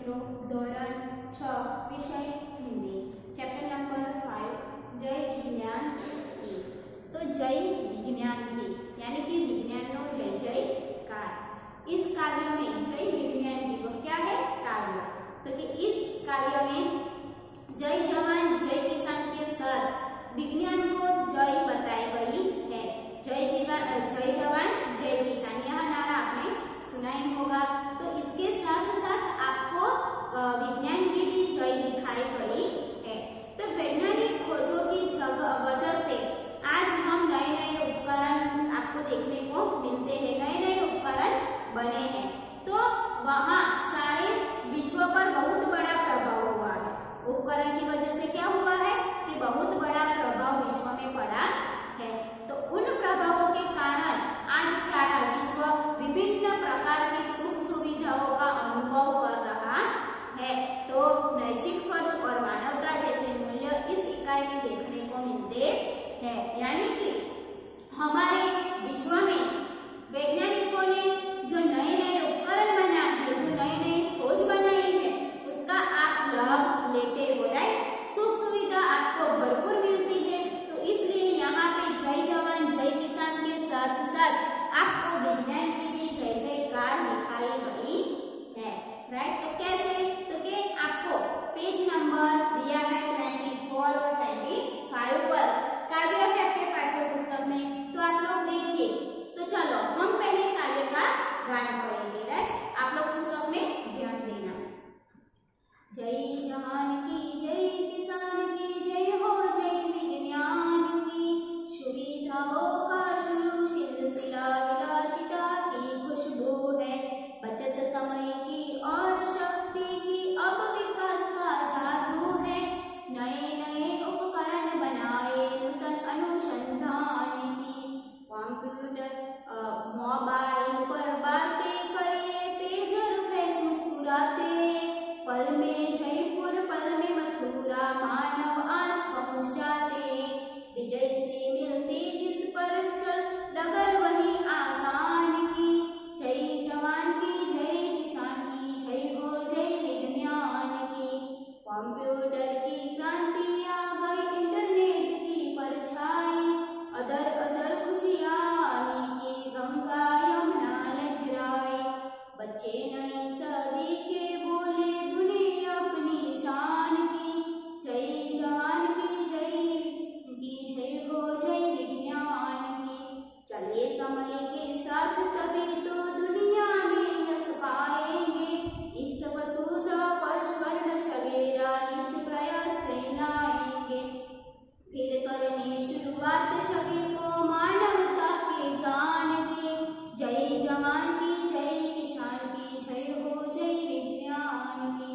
मित्रों धोरण 6 विषय हिंदी चैप्टर नंबर 5 जय विज्ञान की। तो जय विज्ञान की यानी कि विज्ञान नो जय जयकार। इस काव्य में जय विज्ञान की वो क्या है काव्य। तो कि इस काव्य में जय जवान जय किसान के साथ विज्ञान को जय बताई गई है। जय जवान जय किसान यह नारा आपने सुना ही होगा। तो इसके साथ साथ आपको विज्ञान की भी जय दिखाई गई है। तो वैज्ञानिक खोजों की वजह से आज हम नए नए उपकरण आपको देखने को मिलते हैं, नए नए उपकरण बने हैं। तो वहाँ सारे विश्व पर बहुत बड़ा प्रभाव हुआ है। उपकरण की वजह से क्या हुआ है कि बहुत बड़ा प्रभाव विश्व में पड़ा है। तो उन प्रभावों के कारण आज सारा विश्व विभिन्न प्रकार की सुख सुविधाओं का अनुभव कर रहा है। तो नैतिक फर्ज और मानवता जैसे मूल्य इस इकाई में देखने को मिलते हैं। यानी कि हमारे विश्व में वैज्ञानिकों ने जो नए नए उपकरण बनाए हैं, जो नए नए खोज बनाई है, उसका आप लाभ लेते हो, राइट। सुख सुविधा आपको भरपूर मिलती है। तो इसलिए यहाँ पे जय जवान जय किसान के साथ साथ आपको विज्ञान की भी जय जयकार दिखाई गई है, राइट। तो कैसे, तो कि आपको पेज नंबर दिया है 24 और 25 पर काव्य है आपके पाठ्य पुस्तक में। तो आप लोग देखिए। तो चलो हम पहले काव्य का गान करेंगे, राइट। आप लोग पुस्तक में ध्यान देना। जय जवान की जय किसान की जय हो जय विज्ञान की सुविधाओं का शुरू सिलसिला विलासिता की खुशबू है। बचत समय की और शक्ति की अब विकास का जादू है। नए नए उपकरण बनाए नूतन अनुसंधान की। कंप्यूटर मोबाइल पर बातें करिए पेजर फेस मुस्कुराते। पल में जयपुर पल में मथुरा मानव आज पहुंच जाते। विजय से मिलती जिस पर चल डगर वही आसान की। जय जवान की जय किसान की जय हो जय विज्ञान की। कंप्यूटर की क्रांति आ गई इंटरनेट की परछाई। अदर अदर खुशियाँ की गंगा यमुना लहराई। बच्चे नई सदी के बोले दुनिया अपनी शान की। जय जवान की जय हो जय विज्ञान की। चले समय के साथ तभी तो दुनिया में यश पाएंगे। इस वसुधा पर स्वर्ण सवेरा निज प्रयास से लाएंगे। फिर करने शुरुआत सभी को मानवता के गान की। जय जवान की जय किसान की जय हो जय विज्ञान की।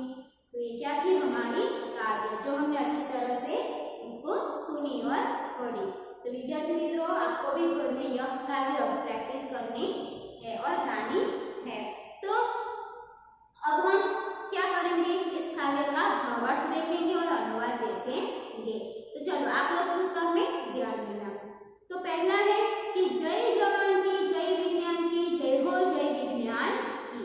तो ये क्या थी हमारी काव्य, जो हमने अच्छी तरह से उसको सुनी और पढ़ी। तो विद्यार्थी मित्रों आपको भी घर में यह काव्य प्रैक्टिस करनी है और गानी है। तो अब हम क्या करेंगे, इस काव्य का भावार्थ देखेंगे और अनुवाद देखेंगे। तो चलो आप लोग पुस्तक में ध्यान देना। तो पहला है कि जय जवान की जय विज्ञान की जय हो जय विज्ञान की।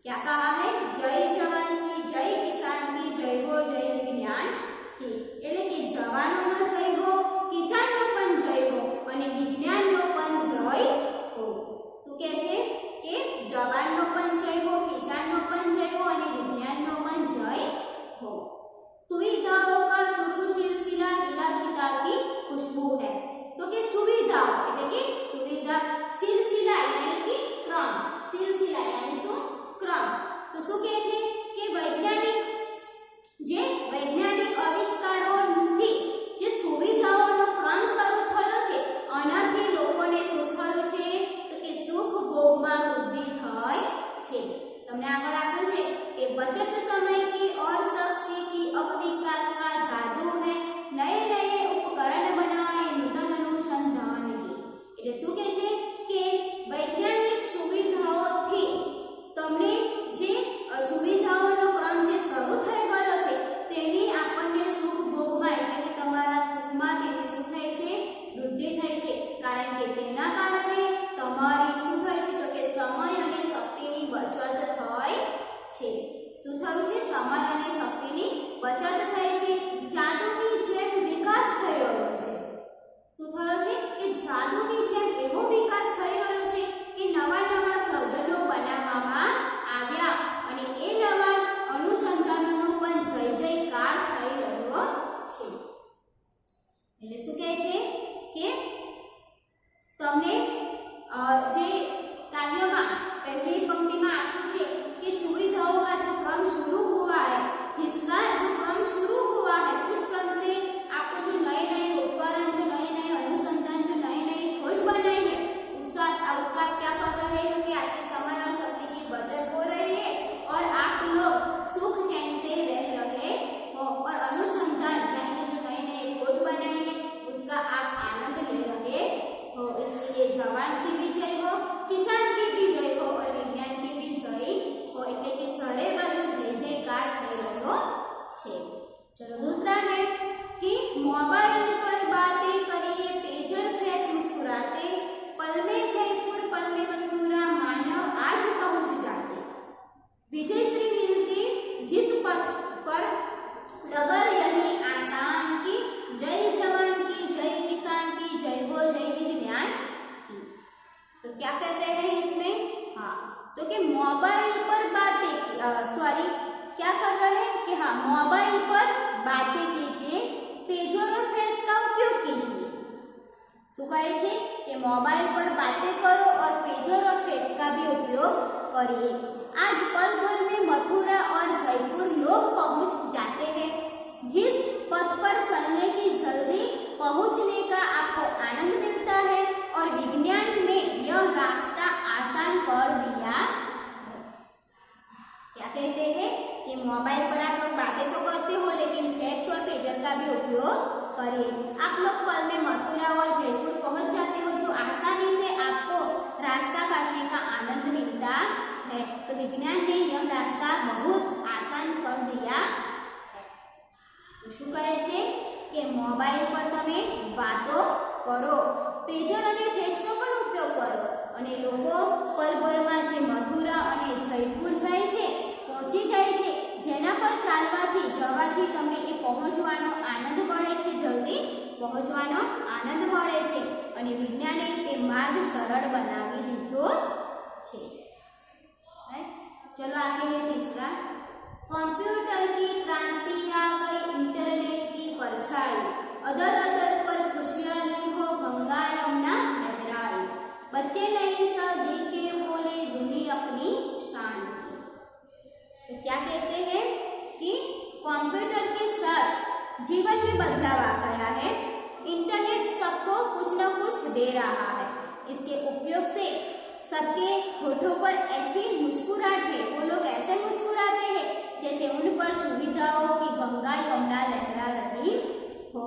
क्या कहा है, जय जवान की जय किसान की जय हो जय विज्ञान की। એટલે કે જવાનોનો જય હો, કિસાનનો પણ જય હો અને વિજ્ઞાનનો પણ જય હો। શું કહે છે કે જવાનનો પણ જય હો, કિસાનનો પણ જય હો અને વિજ્ઞાનનો પણ જય हो। सुविधाओं का शुरू सिलसिला विलासिता की खुशबू है। तो कि सुविधाओं એટલે કે સુવિધા સિલસિલા यानी कि क्रम, सिलसिला यानी શું क्रम। तो શું કહે છે કે વૈજ્ઞાનિક આવિષ્કારોથી જે સુવિધાઓનો ક્રમ શરૂ થયો છે આનાથી લોકોને શું થયું છે તો કે સુખ ભોગમાં વૃદ્ધિ થઈ છે। તમને આગળ આપ્યું છે કે बचत समय की और शक्ति की अब विकास का जादू है। नए नए उपकरण बनाए नूतन अनुसंधान की। એટલે શું કહે છે કે વૈજ્ઞાનિક સુવિધાઓથી તમને જે સુવિધાઓનો ક્રમ જે શરૂ થઈ ગયો છે તેની આપણને સુખ ભોગમાં એટલે કે તમારા સુખમાં તેની શું થાય છે વૃદ્ધિ થાય છે। કારણ કે તેના કારણે તમારી શું થાય છે તો કે સમય અને શક્તિની બચત થાય છે। શું થયું છે हाँ, तो कि मोबाइल पर बातें सॉरी क्या कर रहे हैं कि हाँ मोबाइल पर बातें कीजिए, पेजर और फ्रेज का उपयोग कीजिए। શું કહે છે કે મોબાઈલ પર बातें करो और पेजर और फ्रेज का भी उपयोग करिए। आज पल भर में मथुरा और जयपुर लोग पहुंच जाते हैं। जिस पथ पर चलने की जल्दी पहुंचने का आपको आनंद मिलता है और विज्ञान ने यह रास्ता आसान कर दिया है। क्या कहते हैं कि मोबाइल पर आप लोग बातें तो करते हो लेकिन फ्लेक्स और पेजर का भी उपयोग करिए। आप लोग पल में मथुरा और जयपुर पहुंच जाते हो, जो आसानी से आपको रास्ता काटने का आनंद मिलता है। तो विज्ञान ने यह रास्ता बहुत आसान कर दिया है। तो શું કહે છે કે મોબાઈલ પર તમે વાતો કરો, પેજર અને ફ્લેક્સનો પણ ઉપયોગ કરો અને લોકો પલભરમાં જે મથુરા અને જયપુર જાય છે પહોંચી જાય છે, જેના પર ચાલવાથી જવાથી તમને એ પહોંચવાનો આનંદ મળે છે, જલ્દી પહોંચવાનો આનંદ મળે છે અને વિજ્ઞાને તે માર્ગ સરળ બનાવી દીધો છે। चलो आगे है तीसरा, कंप्यूटर की क्रांति आ गई, इंटरनेट की परछाई, अदर अदर पर खुशहाली हो, गंगा यमुना लहराई, बच्चे नई सदी के बोले, दुनिया अपनी शान की। तो क्या कहते हैं कि कंप्यूटर के साथ जीवन में बदलाव आ गया है। इंटरनेट सबको कुछ न कुछ दे रहा है। इसके उपयोग से सबके होठों पर ऐसी मुस्कुराहट है, वो लोग ऐसे मुस्कुराते हैं जैसे उन पर सुविधाओं की गंगा यमुना लहरा रही हो।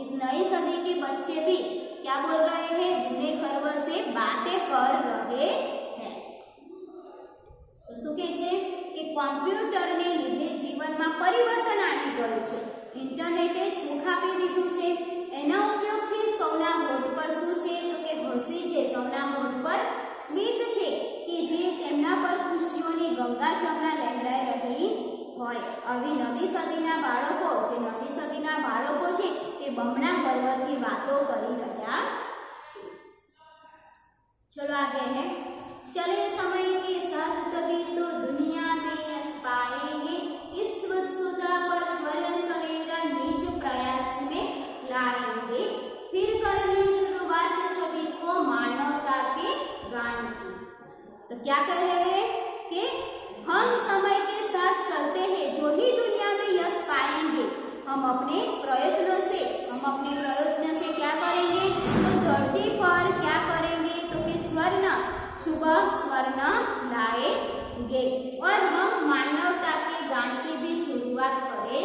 इस नई सदी के बच्चे भी क्या बोल रहे हैं, दुनिया गर्व से बातें कर रहे हैं। तो શું કહે છે કે કોમ્પ્યુટરને લીધે જીવનમાં પરિવર્તન આવી ગયું છે। ઇન્ટરનેટે સુખ આપી દીધું છે। એના ઉપયોગથી સૌના હોઠ પર શું છે તો કે હસી છે, સૌના હોઠ પર સ્મિત છે કે જે તેમના પર ખુશીઓની ગંગા જમના લહેરાઈ રહી હોય। આવી નવી સદીના બાળકો, જે નવી સદીના બાળકો છે તે બમણા ગર્વથી વાતો કરી રહ્યા છે। चलो आगे है, चले समय के साथ तभी तो दुनिया में यश पाएंगे, इस सुधा पर स्वर्ण सवेरा निज प्रयास में लाएंगे, फिर करनी शुरुआत सभी को मानवता के गान की। तो क्या कह रहे हैं कि हम समय के साथ चलते हैं, जो ही दुनिया में यश पाएंगे, हम अपने प्रयत्नों से क्या करेंगे तो धरती पर क्या करेंगे तो कि स्वर्ण, शुभ स्वर्ण लाएंगे और हम मानवता के गान की भी शुरुआत करेंगे।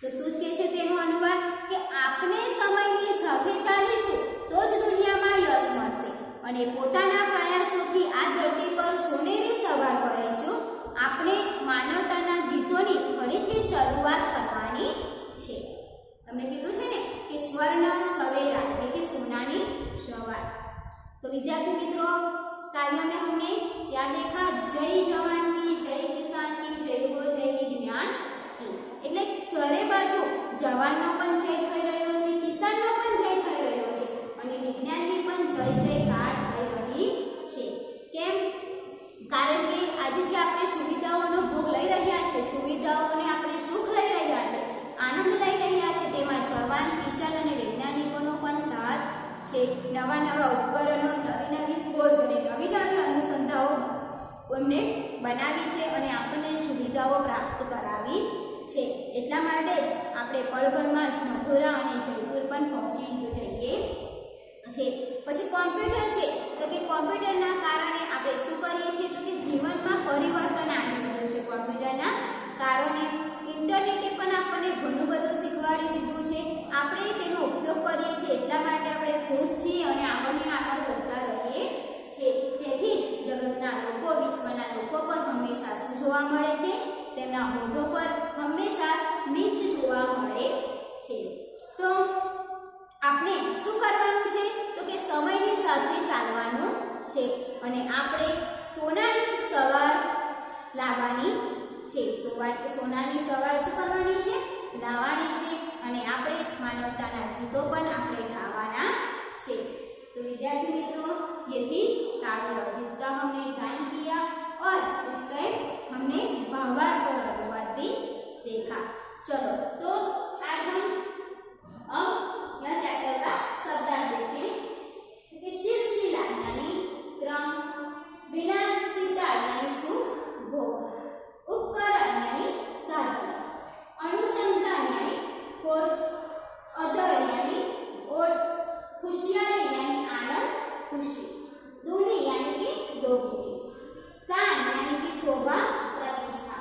तो શું કહે છે તેનો અનુવાદ કે આપણે સમયની સાથે ચાલીશું તો જ દુનિયામાં યશ મળશે અને પોતાના પ્રયાસોથી આ ધરતી પર સોનેરી સવાર કરીશું। આપણે માનવતાના ગીતોની ફરીથી શરૂઆત કરવાની છે। તમને કીધું છે ને કે સ્વર્ણ સવેરા એટલે કે સોનાની સવાર। तो विद्यार्थी मित्रों, काव्य में हमने क्या देखा, जय जवान की, जय किसान की, जय हो जय विज्ञान की। એટલે ચારે બાજુ જવાનનો પણ જય થઈ રહ્યો છે, કિસાનનો પણ જય થઈ રહ્યો છે અને વિજ્ઞાનની પણ જય જયકાર થઈ રહી છે। કેમ? કારણ કે આજે જે આપણે સુવિધાઓનો ભોગ લઈ રહ્યા છે, સુવિધાઓને આપણે સુખ લઈ રહ્યા છે, આનંદ લઈ રહ્યા છે, તેમાં જવાન, કિસાન અને વૈજ્ઞાનિકોનો પણ સાથ છે। નવા નવા ઉપકરણો, નવી નવી ખોજ અને નવી નવી અનુસંધાનો એમને બનાવી છે અને આપણને સુવિધાઓ પ્રાપ્ત કરાવી છે। એટલા માટે જ આપણે પળભરમાં જ મથુરા અને જયપુર પણ પહોંચી જઈએ છે। પછી કોમ્પ્યુટર છે તો કે કોમ્પ્યુટરના કારણે આપણે શું કરીએ છીએ તો કે જીવનમાં પરિવર્તન આવી રહ્યું છે। કોમ્પ્યુટરના કારણે ઇન્ટરનેટે પણ આપણને ઘણું બધું શીખવાડી દીધું છે। આપણે તેનો ઉપયોગ કરીએ છીએ એટલા માટે આપણે ખુશ છીએ અને આગળને આગળ વધતા રહીએ છીએ। તેથી જ જગતના લોકો, વિશ્વના લોકો પર હંમેશા શું જોવા મળે છે, તેમના હોઠો પર હંમેશા સ્મિત જોવા મળે છે। તો આપણે શું કરવાનું છે તો કે સમયની સાથે ચાલવાનું છે અને આપણે સોનાની સવાર લાવવાની છે। સોનાની સવાર શું કરવાની છે, લાવવાની છે અને આપણે માનવતાના ગીતો પણ આપણે ગાવાના છે। तो विद्यार्थी मित्रों, ये थी काव्य देखा। चलो तो आज हम अब यह चैप्टर का शब्दार्थ देखें। शिलशिला यानी क्रम, विलासिता यानी सुख भोग, उपकरण यानी साधन, अनुसंधान यानी खोज, अदर यानी और, खुशहाली यानी आनंद खुशी, दूनी यानी कि दोगुनी, शान यानी कि शोभा प्रतिष्ठा,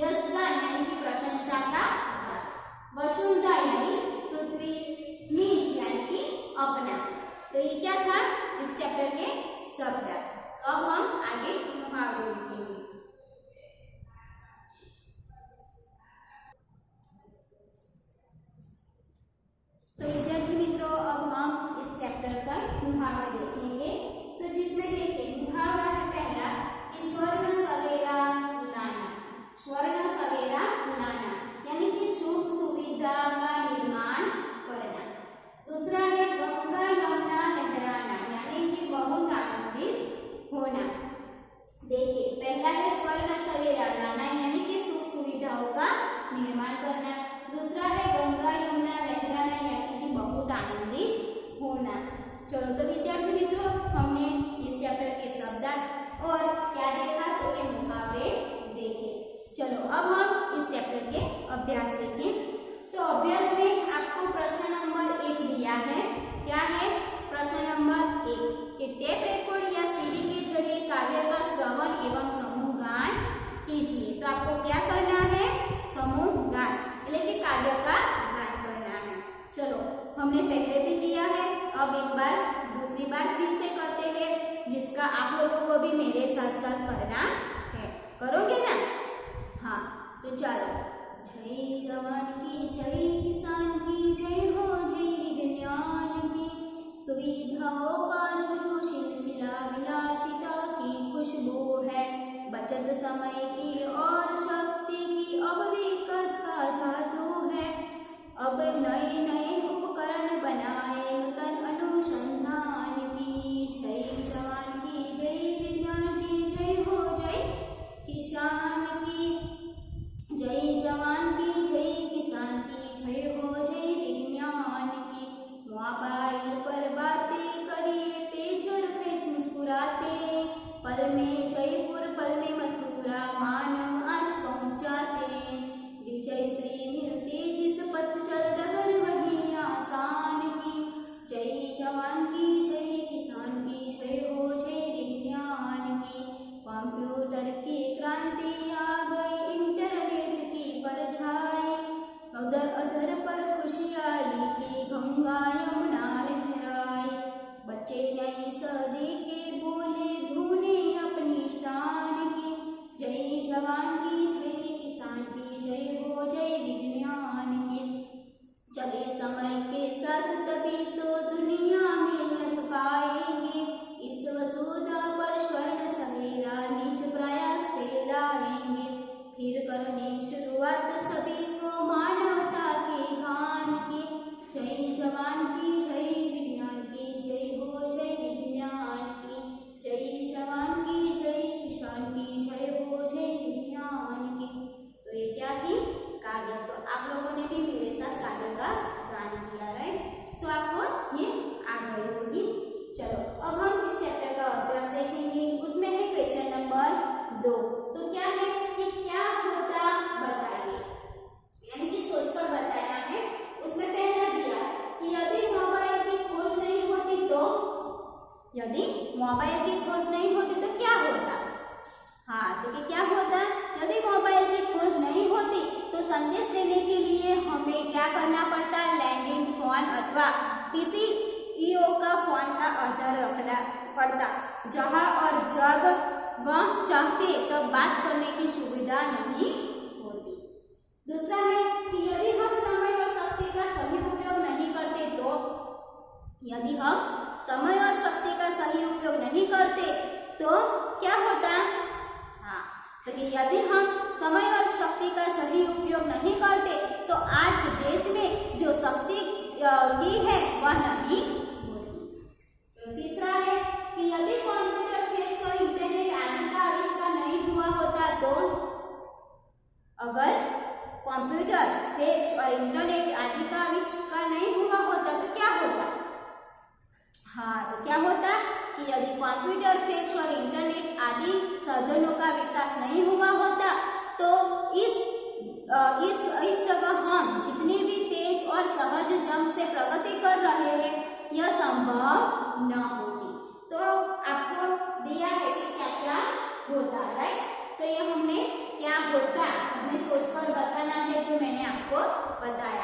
यशगान यानी कि प्रशंसा का भाव, वसुंधरा यानी पृथ्वी, नीच यानी कि अपना। तो ये क्या था इस चैप्टर के शब्द। तो अब हम आगे मुहावरे लिखेंगे। तो विद्यार्थी मित्रों अब हम इस चैप्टर का मुहावरे देखेंगे। तो जिसमें देखिए मुहावरा है पहला कि स्वर्ण सवेरा लाना, स्वर्ण सवेरा लाना यानी कि सुख सुविधा का निर्माण करना। दूसरा है गंगा यमुना लहराना यानी कि बहुत आनंदित होना। देखिए पहला है स्वर्ण सवेरा लाना यानी कि सुख सुविधाओं का निर्माण करना। दूसरा है गंगा यमुना लहराना यानी कि बहुत आनंदित होना। चलो तो विद्यार्थी मित्रों हमने इस चैप्टर के शब्दार्थ और क्या देखा तो के मुहावरे देखे। चलो अब हम इस चैप्टर के अभ्यास देखें। तो अभ्यास में आपको प्रश्न नंबर 1 दिया है। क्या है प्रश्न नंबर 1 कि टेप रिकॉर्ड या सीडी के जरिए काव्य का श्रवण एवं समूह गान कीजिए। तो आपको क्या करना है, समूह गान यानी कि काव्य का गान करना है। चलो हमने पहले भी किया है, अब एक बार दूसरी बार फिर से करते हैं, जिसका आप लोगों को भी मेरे साथ साथ करना है। करोगे ना? हाँ तो चलो। जय जवान की जय किसान की जय हो, जय विज्ञान की सुविधाओं का शुरू सिलसिला विलासिता की खुशबू है, बचत समय की और शक्ति की अब विकास का जादू है, अब नए नए उपकरण बनाए नूतन अनुसंधान की। जय जवान की जय विज्ञान की जय हो, जय किसान की जय जवान की जय किसान की जय हो, जय विज्ञान की। मोबाइल पर बातें करिए पेजर फेस मुस्कुराते, पल में जयपुर पल में मथुरा मानव आज पहुंचाते, विजय श्री मिलते जिस पथ चल डगर वही आसान की। जय जवान की जय किसान की जय हो, जय विज्ञान की। कंप्यूटर की क्रांति आ गई, इंटरनेट की परछाई, अदर अदर पर खुशहाली की गंगा यमुना लहराई, बच्चे नई सदी के बोले धुने अपनी शान की। जय जवान की जय किसान की जय हो, जय विज्ञान की। चले समय के साथ तभी तो दुनिया में यश पाएंगे, इस वसुधा पर स्वर्ण सवेरा निज प्रयास से लाएंगे, फिर करने शुरुआत सभी को मानवता के गान की। जय जवान की जय विज्ञान की जय हो, जय विज्ञान की। जय जवान की जय किसान की जय हो, जय विज्ञान की। तो ये क्या थी, काव्य। तो आप लोगों ने भी मेरे साथ काव्य का गान किया, राइट। तो आपको ये आ गई होगी। चलो अब हम इस चैप्टर का अभ्यास देखेंगे। उसमें है क्वेश्चन नंबर 2। तो क्या है कि क्या होता बताइए, यानी कि सोचकर बताना है। उसमें पहला दिया कि यदि मोबाइल की खोज नहीं होती तो, यदि मोबाइल की खोज नहीं होती तो क्या होता। हाँ तो क्या होता, यदि मोबाइल की खोज नहीं होती तो संदेश देने के लिए हमें क्या करना पड़ता, लैंडिंग फोन अथवा पीसीईओ का फोन का आधार रखना पड़ता, जहां और जब वह चाहते तब बात करने की सुविधा नहीं होती। दूसरा है कि यदि हम समय और शक्ति का सही उपयोग नहीं करते तो, यदि हम समय और शक्ति का सही उपयोग नहीं करते तो क्या होता। हाँ तो यदि हम समय और शक्ति का सही उपयोग नहीं करते तो आज देश में जो शक्ति की है वह नहीं होती। तो तीसरा है कि यदि कंप्यूटर, फैक्स और इंटरनेट आदि का आविष्कार नहीं हुआ होता तो, अगर कंप्यूटर कंप्यूटर, फैक्स और इंटरनेट आदि का आविष्कार नहीं हुआ होता तो क्या होता? हाँ, तो क्या होता कि यदि कंप्यूटर, फैक्स और इंटरनेट आदि साधनों का विकास नहीं हुआ होता तो इस जगह हम जितनी भी तेज और सहज जंग से प्रगति कर रहे हैं यह संभव न होती। तो आपको दिया है कि क्या क्या होता है, तो ये हमने क्या होता हमें सोचकर बताना है जो मैंने आपको बताया।